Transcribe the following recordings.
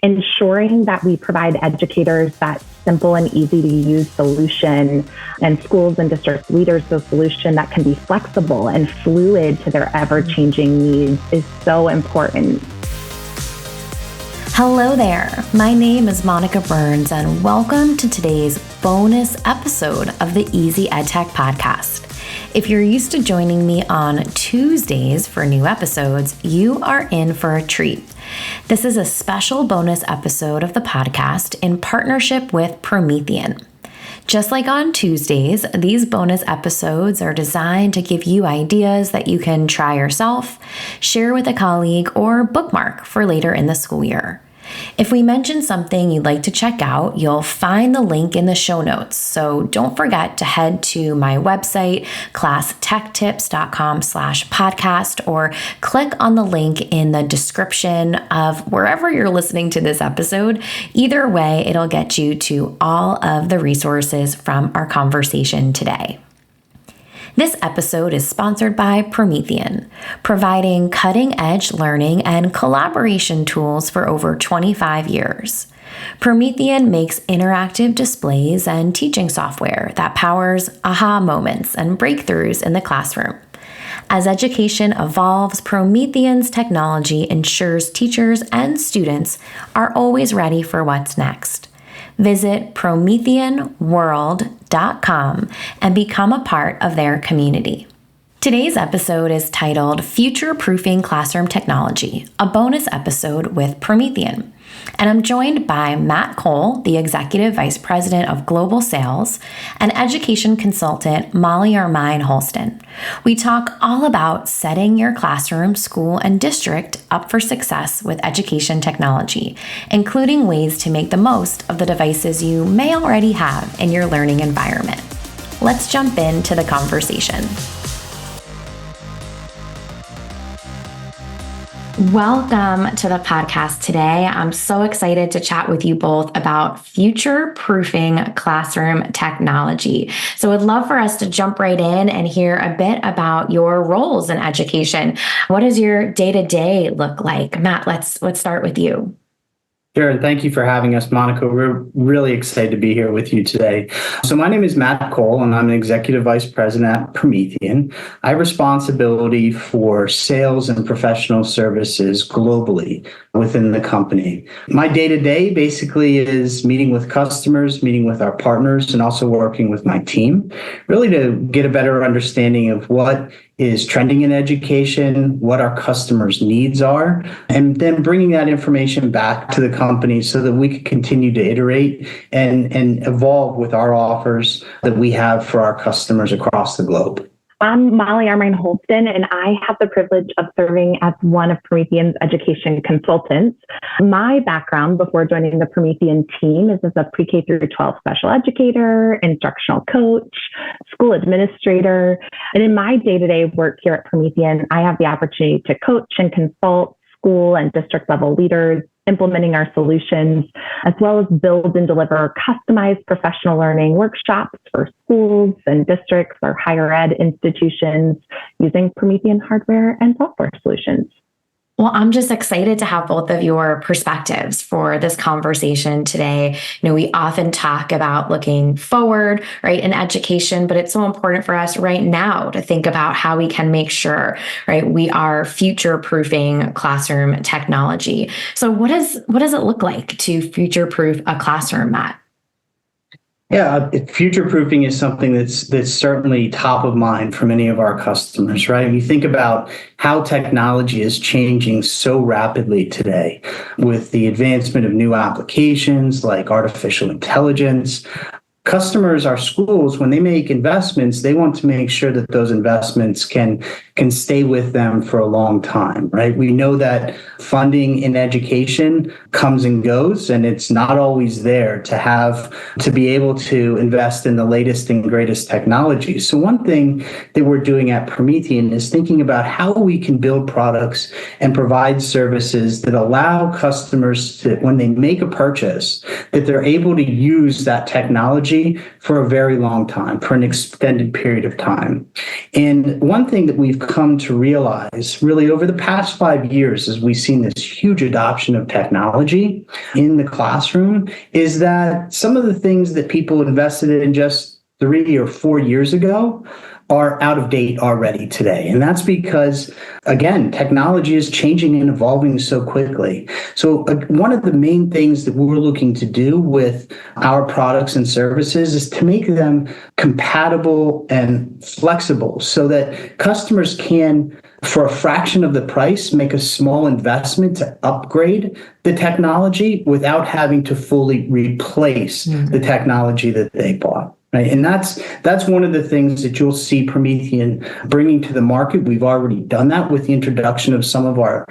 ensuring that we provide educators that simple and easy to use solution, and schools and district leaders the solution that can be flexible and fluid to their ever-changing needs is so important. Hello there. My name is Monica Burns, and welcome to today's bonus episode of the Easy EdTech podcast. If you're used to joining me on Tuesdays for new episodes, you are in for a treat. This is a special bonus episode of the podcast in partnership with Promethean. Just like on Tuesdays, these bonus episodes are designed to give you ideas that you can try yourself, share with a colleague, or bookmark for later in the school year. If we mention something you'd like to check out, you'll find the link in the show notes. So don't forget to head to my website, classtechtips.com/podcast, or click on the link in the description of wherever you're listening to this episode. Either way, it'll get you to all of the resources from our conversation today. This episode is sponsored by Promethean, providing cutting-edge learning and collaboration tools for over 25 years. Promethean makes interactive displays and teaching software that powers aha moments and breakthroughs in the classroom. As education evolves, Promethean's technology ensures teachers and students are always ready for what's next. Visit prometheanworld.com and become a part of their community. Today's episode is titled Future-Proofing Classroom Technology, a bonus episode with Promethean. And I'm joined by Matt Cole, the Executive Vice President of Global Sales, and education consultant Molly-Armine Holston. We talk all about setting your classroom, school, and district up for success with education technology, including ways to make the most of the devices you may already have in your learning environment. Let's jump into the conversation. Welcome to the podcast today. I'm so excited to chat with you both about future-proofing classroom technology. So I'd love for us to jump right in and hear a bit about your roles in education. What does your day-to-day look like? Matt, let's start with you. Sure. And thank you for having us, Monica. We're really excited to be here with you today. So my name is Matt Cole, and I'm an Executive Vice President at Promethean. I have responsibility for sales and professional services globally within the company. My day-to-day basically is meeting with customers, meeting with our partners, and also working with my team, really to get a better understanding of what is trending in education, what our customers' needs are, and then bringing that information back to the company so that we can continue to iterate and evolve with our offers that we have for our customers across the globe. I'm Molly-Armine Holston, and I have the privilege of serving as one of Promethean's education consultants. My background before joining the Promethean team is as a pre-K through 12 special educator, instructional coach, school administrator. And in my day-to-day work here at Promethean, I have the opportunity to coach and consult school and district level leaders implementing our solutions, as well as build and deliver customized professional learning workshops for schools and districts or higher ed institutions using Promethean hardware and software solutions. Well, I'm just excited to have both of your perspectives for this conversation today. We often talk about looking forward, right, in education, but it's so important for us right now to think about how we can make sure, right, we are future-proofing classroom technology. So what does it look like to future-proof a classroom, Matt? Yeah, future-proofing is something that's certainly top of mind for many of our customers, right? You think about how technology is changing so rapidly today with the advancement of new applications like artificial intelligence. Customers, our schools, when they make investments, they want to make sure that those investments can stay with them for a long time, right? We know that funding in education comes and goes, and it's not always there to be able to invest in the latest and greatest technology. So one thing that we're doing at Promethean is thinking about how we can build products and provide services that allow customers to, when they make a purchase, that they're able to use that technology technology for a very long time, for an extended period of time. And one thing that we've come to realize really over the past 5 years as we've seen this huge adoption of technology in the classroom is that some of the things that people invested in just 3 or 4 years ago are out of date already today. And that's because, again, technology is changing and evolving so quickly. So one of the main things that we're looking to do with our products and services is to make them compatible and flexible so that customers can, for a fraction of the price, make a small investment to upgrade the technology without having to fully replace the technology that they bought. Right. And that's one of the things that you'll see Promethean bringing to the market. We've already done that with the introduction of some of our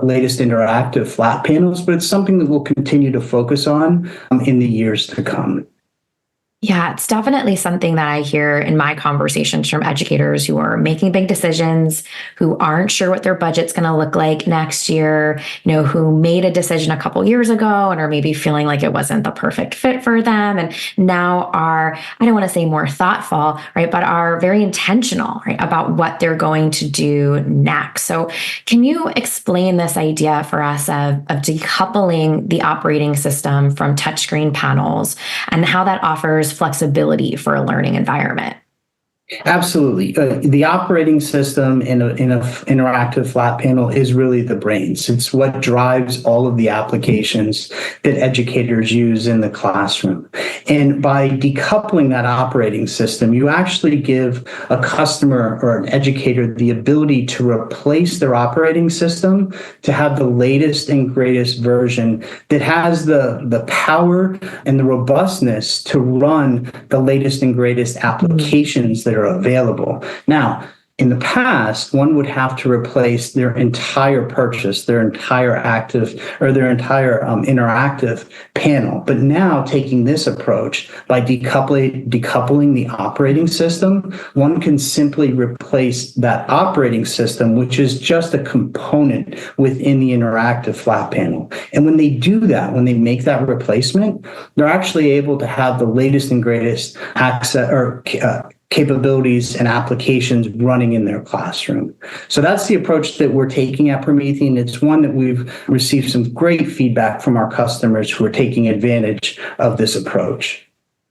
latest interactive flat panels, but it's something that we'll continue to focus on in the years to come. Yeah, it's definitely something that I hear in my conversations from educators who are making big decisions, who aren't sure what their budget's going to look like next year, who made a decision a couple years ago and are maybe feeling like it wasn't the perfect fit for them. And now are, I don't want to say more thoughtful, right, but are very intentional, right, about what they're going to do next. So can you explain this idea for us of decoupling the operating system from touchscreen panels and how that offers flexibility for a learning environment? Absolutely. The operating system in an interactive flat panel is really the brains. It's what drives all of the applications that educators use in the classroom. And by decoupling that operating system, you actually give a customer or an educator the ability to replace their operating system to have the latest and greatest version that has the power and the robustness to run the latest and greatest applications that are available. Now, in the past, one would have to replace their entire purchase, their entire interactive panel. But now, taking this approach, by decoupling the operating system, one can simply replace that operating system, which is just a component within the interactive flat panel. And when they do that, when they make that replacement, they're actually able to have the latest and greatest access or capabilities and applications running in their classroom. So that's the approach that we're taking at Promethean. It's one that we've received some great feedback from our customers who are taking advantage of this approach.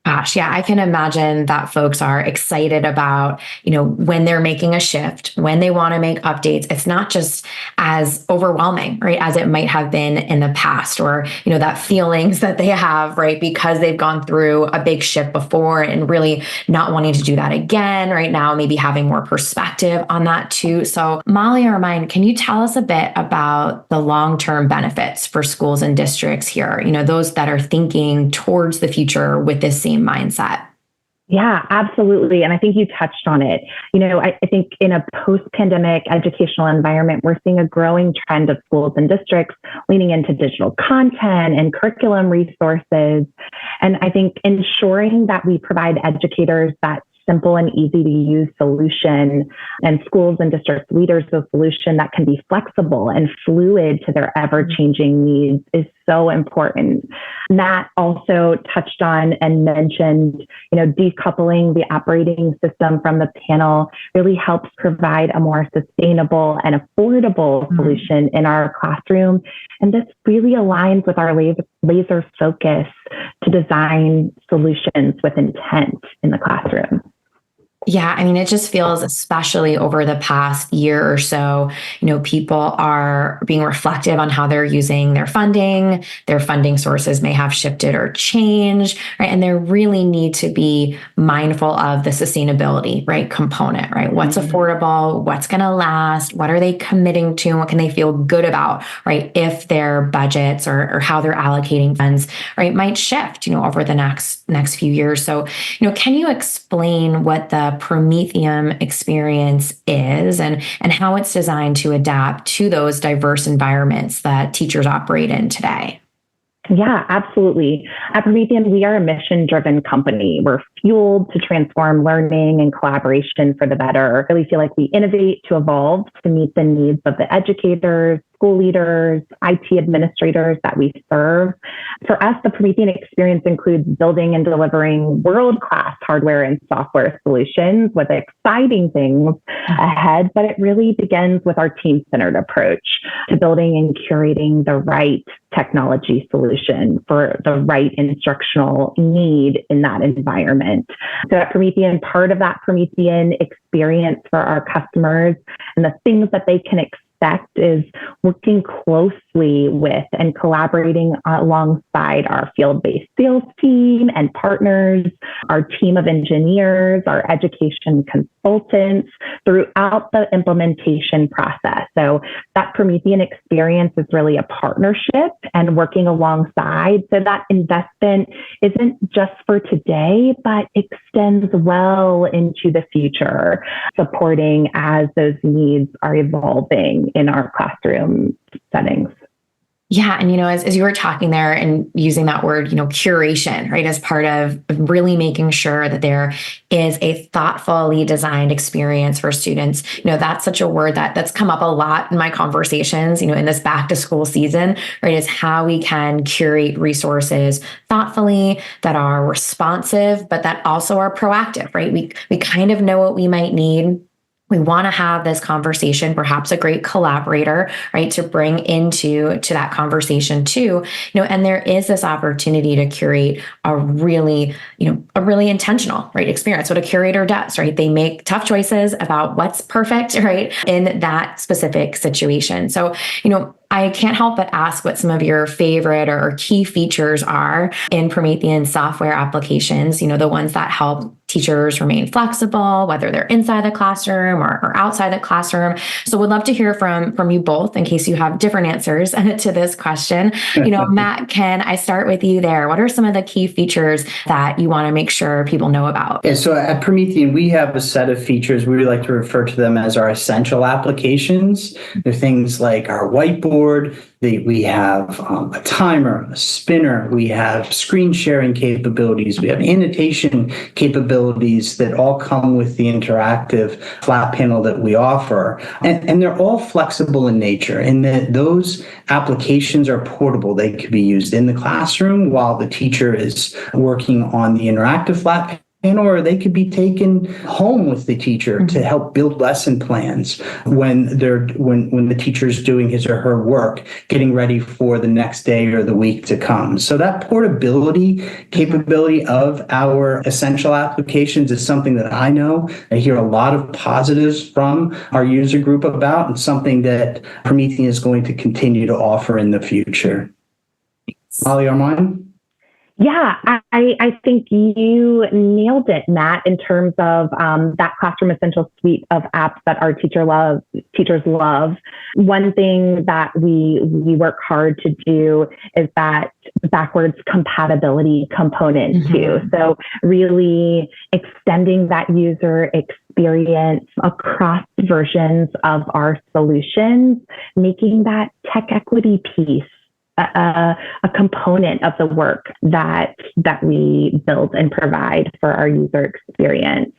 Gosh, yeah, I can imagine that folks are excited about, when they're making a shift, when they want to make updates. It's not just as overwhelming, right, as it might have been in the past, or, that feelings that they have, right, because they've gone through a big shift before and really not wanting to do that again right now, maybe having more perspective on that too. So Molly-Armine, can you tell us a bit about the long-term benefits for schools and districts here, those that are thinking towards the future with this same mindset? Yeah, absolutely. And I think you touched on it. I think in a post-pandemic educational environment, we're seeing a growing trend of schools and districts leaning into digital content and curriculum resources. And I think ensuring that we provide educators that simple and easy to use solution, and schools and district leaders a solution that can be flexible and fluid to their ever-changing needs is so important. Matt also touched on and mentioned, decoupling the operating system from the panel really helps provide a more sustainable and affordable solution in our classroom. And this really aligns with our laser focus to design solutions with intent in the classroom. Yeah, I mean, it just feels, especially over the past year or so, people are being reflective on how they're using their funding. Their funding sources may have shifted or changed, right? And they really need to be mindful of the sustainability, right, component, right? What's affordable? What's going to last? What are they committing to? What can they feel good about, right? If their budgets or how they're allocating funds, right, might shift, over the next few years. So, can you explain what the Promethean experience is and how it's designed to adapt to those diverse environments that teachers operate in today? Yeah, absolutely. At Promethean, we are a mission-driven company. We're fueled to transform learning and collaboration for the better. I really feel like we innovate to evolve to meet the needs of the educators, school leaders, IT administrators that we serve. For us, the Promethean experience includes building and delivering world-class hardware and software solutions with exciting things ahead, but it really begins with our team-centered approach to building and curating the right technology solution for the right instructional need in that environment. So at Promethean, part of that Promethean experience for our customers and the things that they can expect is working closely with and collaborating alongside our field-based sales team and partners, our team of engineers, our education consultants throughout the implementation process. So that Promethean experience is really a partnership and working alongside. So that investment isn't just for today, but extends well into the future, supporting as those needs are evolving in our classroom settings. Yeah. And, as you were talking there and using that word, curation, right, as part of really making sure that there is a thoughtfully designed experience for students, that's such a word that's come up a lot in my conversations, in this back to school season, right, is how we can curate resources thoughtfully that are responsive, but that also are proactive, right? We kind of know what we might need. We want to have this conversation, perhaps a great collaborator, right, to bring into that conversation too, and there is this opportunity to curate a really intentional, right, experience. What a curator does, right? They make tough choices about what's perfect, right, in that specific situation. So, I can't help but ask what some of your favorite or key features are in Promethean software applications, the ones that help teachers remain flexible, whether they're inside the classroom or outside the classroom. So would love to hear from you both in case you have different answers to this question. Matt, can I start with you there? What are some of the key features that you want to make sure people know about? Yeah, so at Promethean, we have a set of features. We like to refer to them as our essential applications. They're things like our whiteboard. We have a timer, a spinner. We have screen sharing capabilities. We have annotation capabilities that all come with the interactive flat panel that we offer. And they're all flexible in nature in that those applications are portable. They could be used in the classroom while the teacher is working on the interactive flat panel, or they could be taken home with the teacher to help build lesson plans when the teacher's doing his or her work, getting ready for the next day or the week to come. So that portability capability of our essential applications is something that I hear a lot of positives from our user group about, and something that Promethean is going to continue to offer in the future. Molly-Armine? Yeah, I think you nailed it, Matt, in terms of that Classroom Essentials suite of apps that our teachers love. One thing that we work hard to do is that backwards compatibility component too. So really extending that user experience across versions of our solutions, making that tech equity piece a component of the work that we build and provide for our user experience.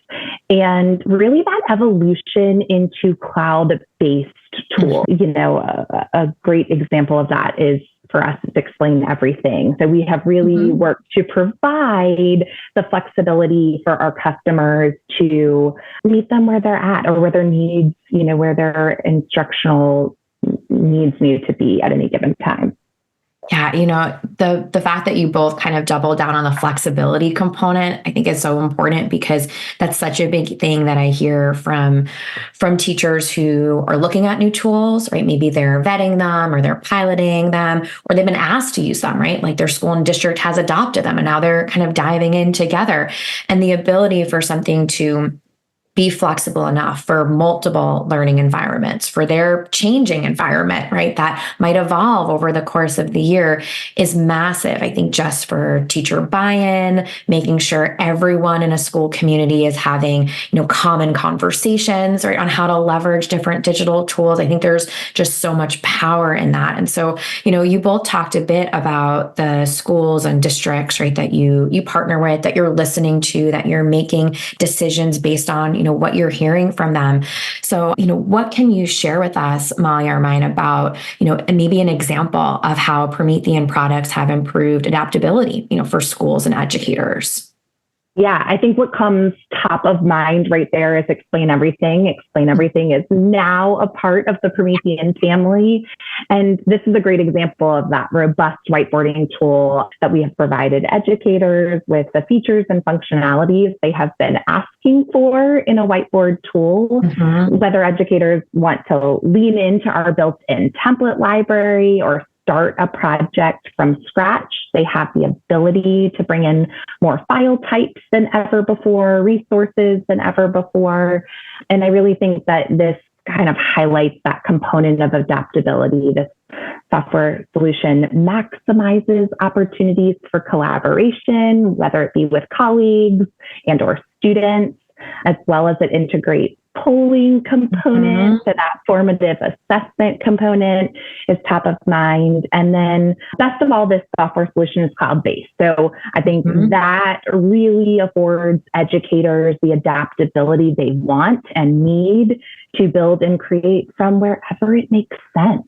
And really that evolution into cloud-based tools. A great example of that is for us to Explain Everything. So we have really worked to provide the flexibility for our customers to meet them where they're at, or where their needs, where their instructional needs need to be at any given time. Yeah, the fact that you both kind of double down on the flexibility component, I think is so important, because that's such a big thing that I hear from teachers who are looking at new tools, right? Maybe they're vetting them or they're piloting them, or they've been asked to use them, right? Like their school and district has adopted them and now they're kind of diving in together. And the ability for something to be flexible enough for multiple learning environments, for their changing environment, right, that might evolve over the course of the year, is massive. I think just for teacher buy-in, making sure everyone in a school community is having, common conversations, right, on how to leverage different digital tools. I think there's just so much power in that. And so, you both talked a bit about the schools and districts, right, that you partner with, that you're listening to, that you're making decisions based on, what you're hearing from them. So, what can you share with us, Molly-Armine, about, maybe an example of how Promethean products have improved adaptability, for schools and educators? Yeah, I think what comes top of mind right there is Explain Everything. Explain Everything is now a part of the Promethean family. And this is a great example of that robust whiteboarding tool that we have provided educators with the features and functionalities they have been asking for in a whiteboard tool. Whether educators want to lean into our built-in template library or start a project from scratch, they have the ability to bring in more file types than ever before, resources than ever before. And I really think that this kind of highlights that component of adaptability. This software solution maximizes opportunities for collaboration, whether it be with colleagues and or students, as well as it integrates polling component. So that formative assessment component is top of mind. And then best of all, this software solution is cloud-based. So I think that really affords educators the adaptability they want and need to build and create from wherever it makes sense.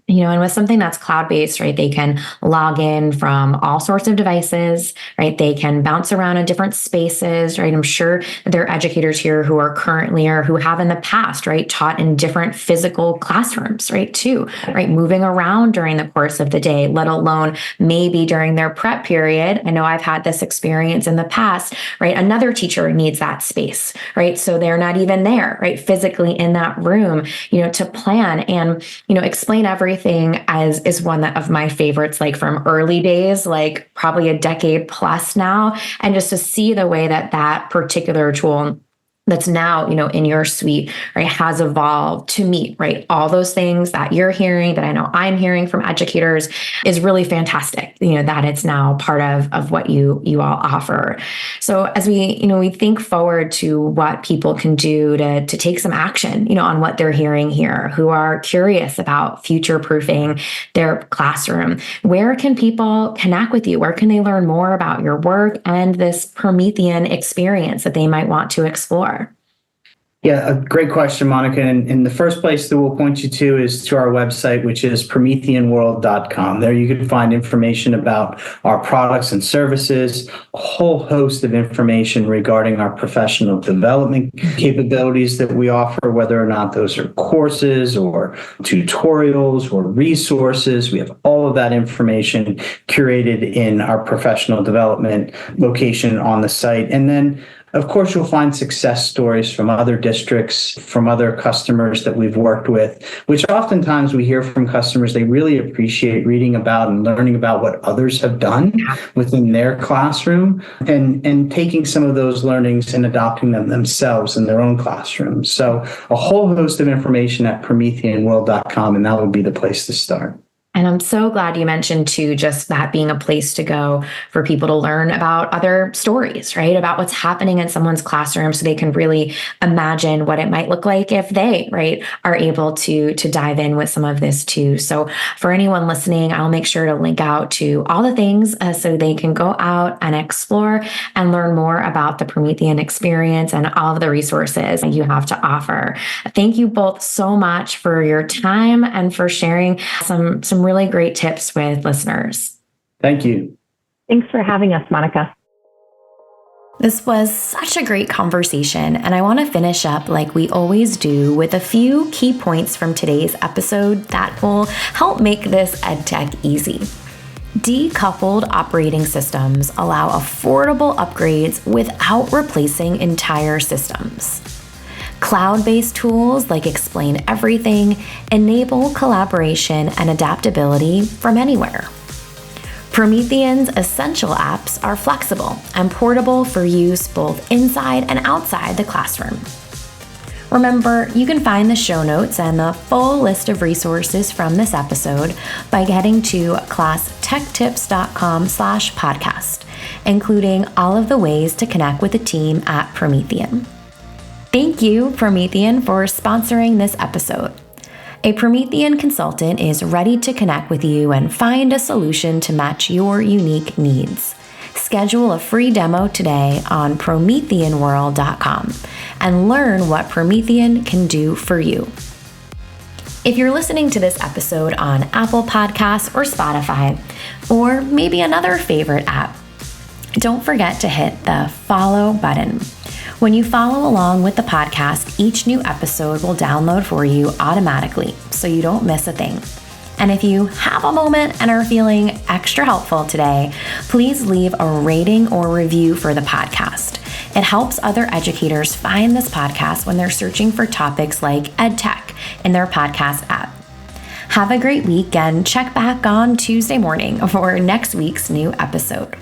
And with something that's cloud-based, right, they can log in from all sorts of devices, right? They can bounce around in different spaces, right? I'm sure there are educators here who are currently or who have in the past, right, taught in different physical classrooms, right, too, right, moving around during the course of the day, let alone maybe during their prep period. I know I've had this experience in the past, right? Another teacher needs that space, right? So they're not even there, right, physically in that room, to plan and, Explain Everything is one of my favorites, like from early days, like probably a decade plus now. And just to see the way that particular tool that's now, in your suite, right, has evolved to meet, right, all those things that you're hearing, that I know I'm hearing from educators, is really fantastic, that it's now part of what you all offer. So as we think forward to what people can do to take some action, on what they're hearing here, who are curious about future-proofing their classroom, where can people connect with you? Where can they learn more about your work and this Promethean experience that they might want to explore? Yeah, a great question, Monica. And the first place that we'll point you to is to our website, which is prometheanworld.com. There you can find information about our products and services, a whole host of information regarding our professional development capabilities that we offer, whether or not those are courses or tutorials or resources. We have all of that information curated in our professional development location on the site. And then of course, you'll find success stories from other districts, from other customers that we've worked with, which oftentimes we hear from customers. They really appreciate reading about and learning about what others have done within their classroom and taking some of those learnings and adopting them themselves in their own classrooms. So a whole host of information at prometheanworld.com, and that would be the place to start. And I'm so glad you mentioned too, just that being a place to go for people to learn about other stories, right? About what's happening in someone's classroom so they can really imagine what it might look like if they, right, are able to dive in with some of this too. So for anyone listening, I'll make sure to link out to all the things so they can go out and explore and learn more about the Promethean experience and all of the resources that you have to offer. Thank you both so much for your time and for sharing some really great tips with listeners. Thank you. Thanks for having us, Monica. This was such a great conversation, and I want to finish up like we always do with a few key points from today's episode that will help make this EdTech easy. Decoupled operating systems allow affordable upgrades without replacing entire systems. Cloud-based tools like Explain Everything enable collaboration and adaptability from anywhere. Promethean's essential apps are flexible and portable for use both inside and outside the classroom. Remember, you can find the show notes and the full list of resources from this episode by heading to classtechtips.com/podcast, including all of the ways to connect with the team at Promethean. Thank you, Promethean, for sponsoring this episode. A Promethean consultant is ready to connect with you and find a solution to match your unique needs. Schedule a free demo today on prometheanworld.com and learn what Promethean can do for you. If you're listening to this episode on Apple Podcasts or Spotify, or maybe another favorite app, don't forget to hit the follow button. When you follow along with the podcast, each new episode will download for you automatically, so you don't miss a thing. And if you have a moment and are feeling extra helpful today, please leave a rating or review for the podcast. It helps other educators find this podcast when they're searching for topics like EdTech in their podcast app. Have a great week and check back on Tuesday morning for next week's new episode.